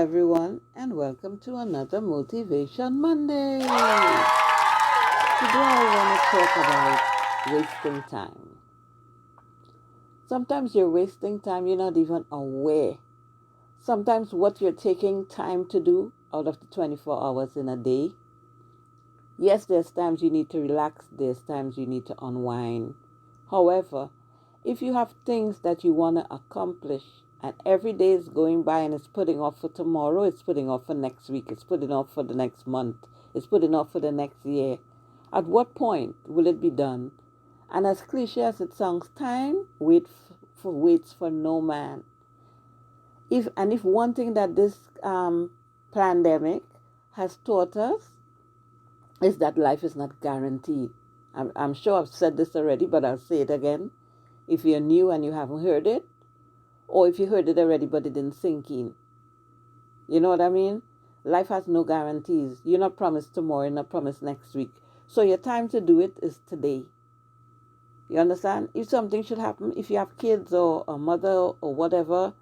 everyone, and welcome to another Motivation Monday. Today I want to talk about wasting time. Sometimes you're wasting time, you're not even aware. Sometimes what you're taking time to do out of the 24 hours in a day, yes, there's times you need to relax, there's times you need to unwind. However, if you have things that you want to accomplish and every day is going by and it's putting off for tomorrow, it's putting off for next week, it's putting off for the next month, it's putting off for the next year, at what point will it be done? And as cliche as it sounds, time waits for no man. If one thing that this pandemic has taught us is that life is not guaranteed. I'm sure I've said this already, but I'll say it again. If you're new and you haven't heard it, or if you heard it already but it didn't sink in. You know what I mean? Life has no guarantees. You're not promised tomorrow, you're not promised next week. So your time to do it is today. You understand? If something should happen, if you have kids or a mother or whatever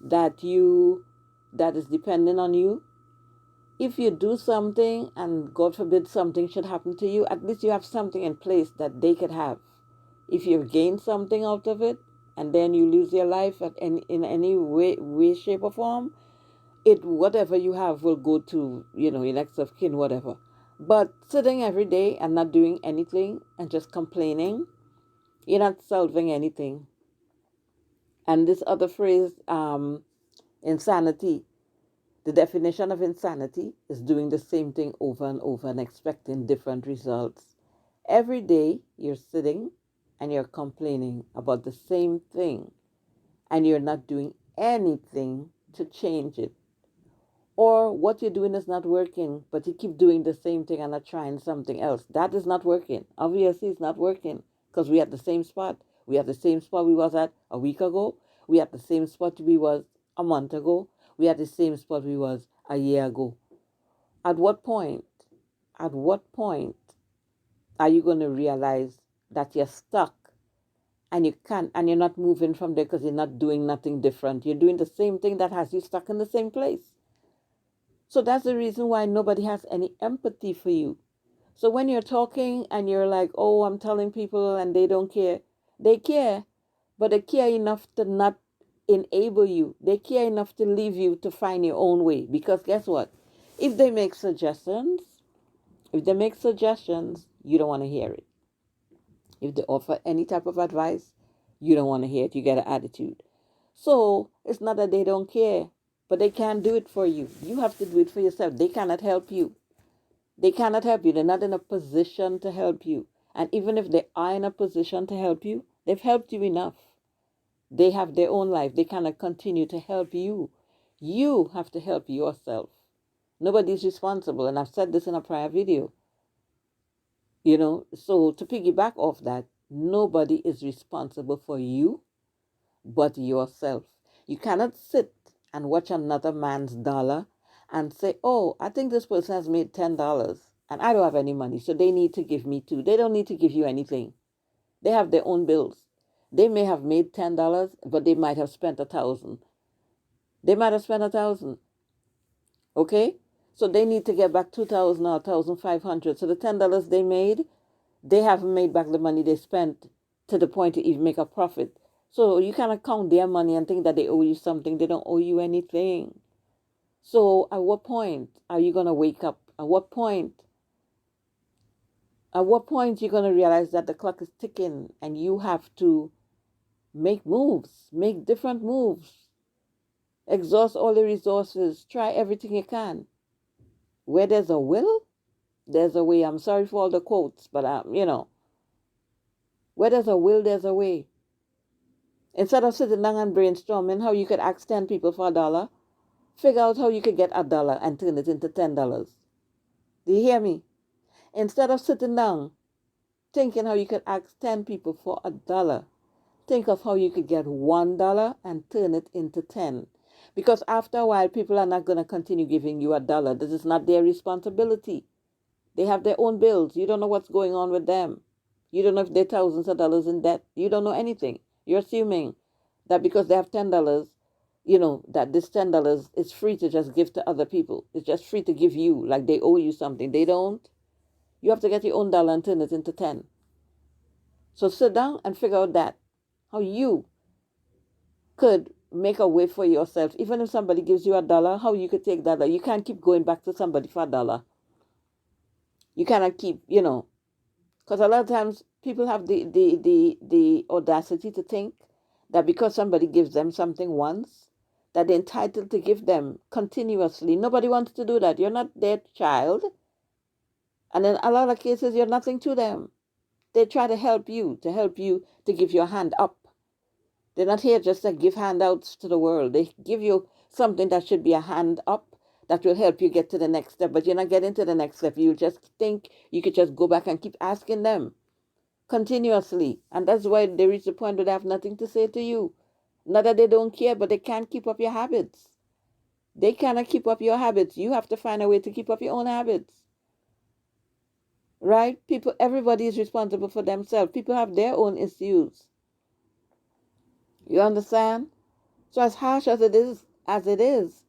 that is dependent on you, if you do something and God forbid something should happen to you, at least you have something in place that they could have. If you've gained something out of it and then you lose your life in any way, shape or form, whatever you have will go to, your next of kin, whatever. But sitting every day and not doing anything and just complaining, you're not solving anything. And this other phrase, insanity, the definition of insanity is doing the same thing over and over and expecting different results. Every day you're sitting and you're complaining about the same thing and you're not doing anything to change it. Or what you're doing is not working, but you keep doing the same thing and not trying something else. That is not working. Obviously, it's not working because we at the same spot. We at the same spot we was at a week ago. We at the same spot we was a month ago. We at the same spot we was a year ago. At what point? At what point are you going to realize that you're stuck and you can't, and you're not moving from there because you're not doing nothing different? You're doing the same thing that has you stuck in the same place. So that's the reason why nobody has any empathy for you. So when you're talking and you're like, oh, I'm telling people and they don't care, they care, but they care enough to not enable you. They care enough to leave you to find your own way. Because guess what? If they make suggestions, you don't want to hear it. If they offer any type of advice, you don't want to hear it. You get an attitude. So it's not that they don't care, but they can't do it for you. You have to do it for yourself. They cannot help you. They cannot help you. They're not in a position to help you. And even if they are in a position to help you, they've helped you enough. They have their own life. They cannot continue to help you. You have to help yourself. Nobody's responsible. And I've said this in a prior video. So to piggyback off that, nobody is responsible for you but yourself. You cannot sit and watch another man's dollar and say, oh, I think this person has made $10 and I don't have any money, so they need to give me too. They don't need to give you anything. They have their own bills. They may have made $10, but they might have spent 1,000. They might have spent 1,000. Okay? So they need to get back 2,000 or 1,500. So the $10 they made, they haven't made back the money they spent to the point to even make a profit. So you cannot count their money and think that they owe you something. They don't owe you anything. So at what point are you going to wake up? At what point you're going to realize that the clock is ticking and you have to make moves, make different moves, exhaust all the resources, try everything you can. Where there's a will, there's a way. I'm sorry for all the quotes, but where there's a will, there's a way. Instead of sitting down and brainstorming how you could ask 10 people for $1, figure out how you could get $1 and turn it into $10. Do you hear me? Instead of sitting down thinking how you could ask 10 people for $1, think of how you could get $1 and turn it into 10. Because after a while, people are not going to continue giving you $1. This is not their responsibility. They have their own bills. You don't know what's going on with them. You don't know if they're thousands of dollars in debt. You don't know anything. You're assuming that because they have $10, that this $10 is free to just give to other people. It's just free to give you, like they owe you something. They don't. You have to get your own dollar and turn it into 10. So sit down and figure out that, how you could make a way for yourself. Even if somebody gives you $1, how you could take that. You can't keep going back to somebody for $1. You cannot keep, because a lot of times people have the audacity to think that because somebody gives them something once, that they're entitled to give them continuously. Nobody wants to do that. You're not their child. And in a lot of cases, you're nothing to them. They try to help you, to give your hand up. They're not here just to give handouts to the world. They give you something that should be a hand up that will help you get to the next step. But you're not getting to the next step. You just think you could just go back and keep asking them continuously. And that's why they reach the point where they have nothing to say to you. Not that they don't care, but they can't keep up your habits. They cannot keep up your habits. You have to find a way to keep up your own habits. Right? Everybody is responsible for themselves. People have their own issues. You understand? So as harsh as it is,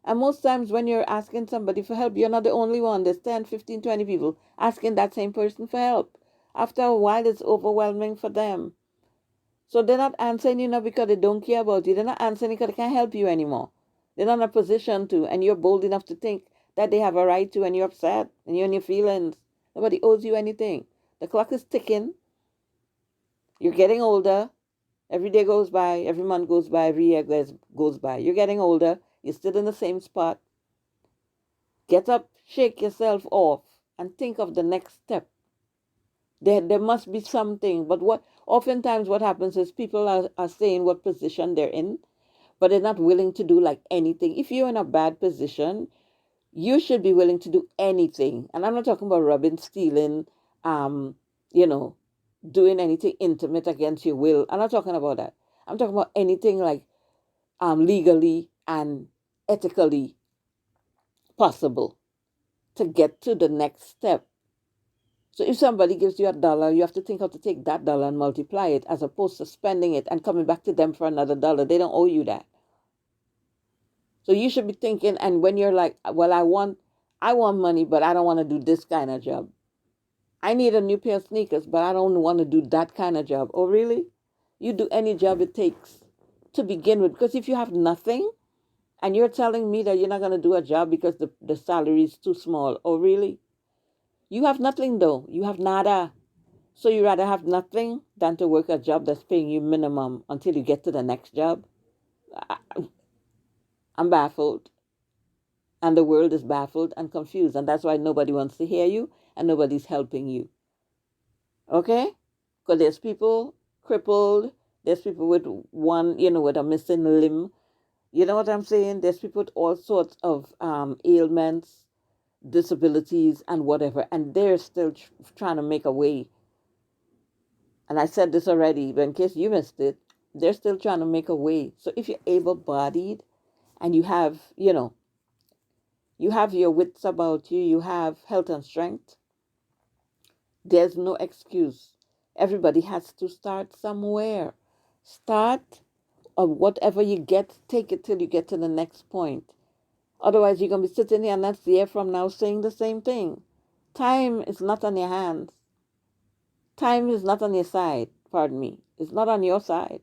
and most times when you're asking somebody for help, you're not the only one. There's 10, 15, 20 people asking that same person for help. After a while, it's overwhelming for them. So they're not answering you because they don't care about you. They're not answering because they can't help you anymore. They're not in a position to, and you're bold enough to think that they have a right to, and you're upset, and you're in your feelings. Nobody owes you anything. The clock is ticking. You're getting older. Every day goes by, every month goes by, every year goes by. You're getting older. You're still in the same spot. Get up, shake yourself off, and think of the next step. There must be something. But oftentimes what happens is people are saying what position they're in, but they're not willing to do like anything. If you're in a bad position, you should be willing to do anything. And I'm not talking about robbing, stealing, you know, doing anything intimate against your will. I'm not talking about that. I'm talking about anything like legally and ethically possible to get to the next step. So if somebody gives you $1, you have to think how to take that dollar and multiply it, as opposed to spending it and coming back to them for another dollar. They don't owe you that. So you should be thinking, and when you're like, well, I want money, but I don't want to do this kind of job. I need a new pair of sneakers, but I don't want to do that kind of job. Oh, really? You do any job it takes to begin with. Because if you have nothing and you're telling me that you're not going to do a job because the salary is too small. Oh, really? You have nothing, though. You have nada. So you rather have nothing than to work a job that's paying you minimum until you get to the next job? I'm baffled. And the world is baffled and confused. And that's why nobody wants to hear you and nobody's helping you. Okay? Because there's people crippled. There's people with with a missing limb. You know what I'm saying? There's people with all sorts of ailments, disabilities, and whatever. And they're still trying to make a way. And I said this already, but in case you missed it, they're still trying to make a way. So if you're able-bodied and you have, you have your wits about you, you have health and strength, there's no excuse. Everybody has to start somewhere. Start, or whatever you get, take it till you get to the next point. Otherwise, you're going to be sitting here next year from now saying the same thing. Time is not on your hands. Time is not on your side, pardon me. It's not on your side.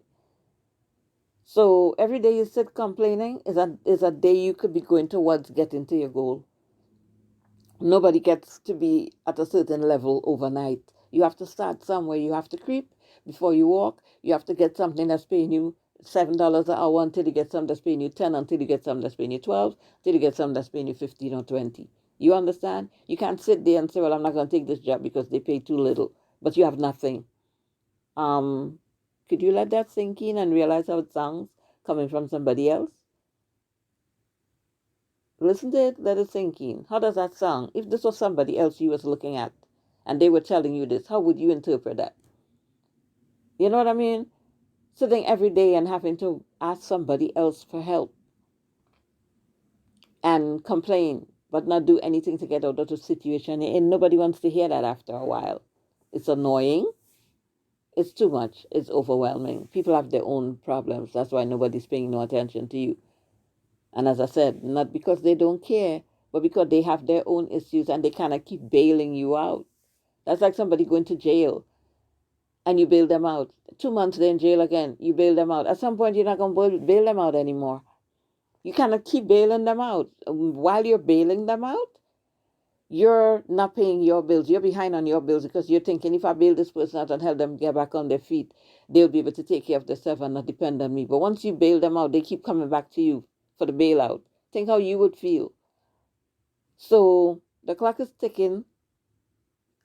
So every day you sit complaining is a day you could be going towards getting to your goal. Nobody gets to be at a certain level overnight. You have to start somewhere. You have to creep before you walk. You have to get something that's paying you $7 an hour until you get something that's paying you 10, until you get something that's paying you 12, until you get something that's paying you 15 or 20. You understand? You can't sit there and say, well, I'm not going to take this job because they pay too little, but you have nothing. Could you let that sink in and realize how it sounds coming from somebody else? Listen to it, let it sink in. How does that sound? If this was somebody else you was looking at and they were telling you this, how would you interpret that? You know what I mean? Sitting every day and having to ask somebody else for help and complain, but not do anything to get out of the situation. And nobody wants to hear that after a while. It's annoying. It's too much. It's overwhelming. People have their own problems. That's why nobody's paying no attention to you. And as I said, not because they don't care, but because they have their own issues and they kind of keep bailing you out. That's like somebody going to jail and you bail them out. 2 months they're in jail again, you bail them out. At some point, you're not going to bail them out anymore. You kind of keep bailing them out. While you're bailing them out, you're not paying your bills. You're behind on your bills because you're thinking, if I bail this person out and help them get back on their feet, they'll be able to take care of themselves and not depend on me. But once you bail them out, they keep coming back to you for the bailout. Think how you would feel. So the clock is ticking.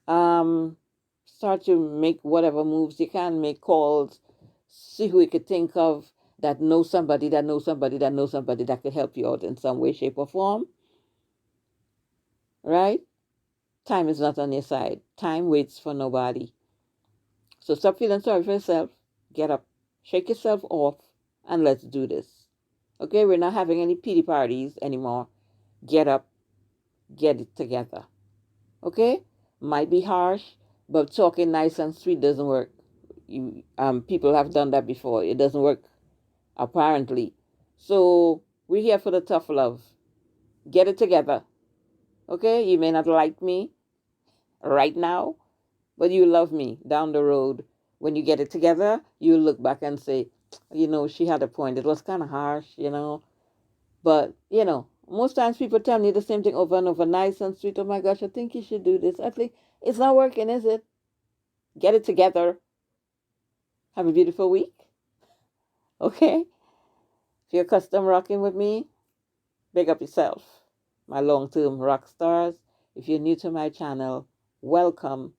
Um, Start to make whatever moves you can, make calls, see who you could think of that knows somebody, that knows somebody, that knows somebody that could help you out in some way, shape, or form. Right? Time is not on your side. Time waits for nobody. So stop feeling sorry for yourself. Get up, shake yourself off, and let's do this. Okay, we're not having any pity parties anymore. Get up, get it together. Okay? Might be harsh, but talking nice and sweet doesn't work. People have done that before. It doesn't work, apparently. So we're here for the tough love. Get it together. Okay? You may not like me right now, but you love me down the road. When you get it together, you look back and say, she had a point. It was kind of harsh. But, most times people tell me the same thing over and over, nice and sweet. Oh my gosh, I think you should do this. I think it's not working, is it? Get it together. Have a beautiful week. Okay? If you're custom rocking with me, big up yourself. My long-term rock stars. If you're new to my channel, welcome.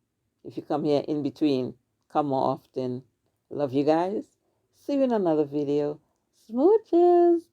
If you come here in between, come more often. Love you guys. See you in another video. Smooches.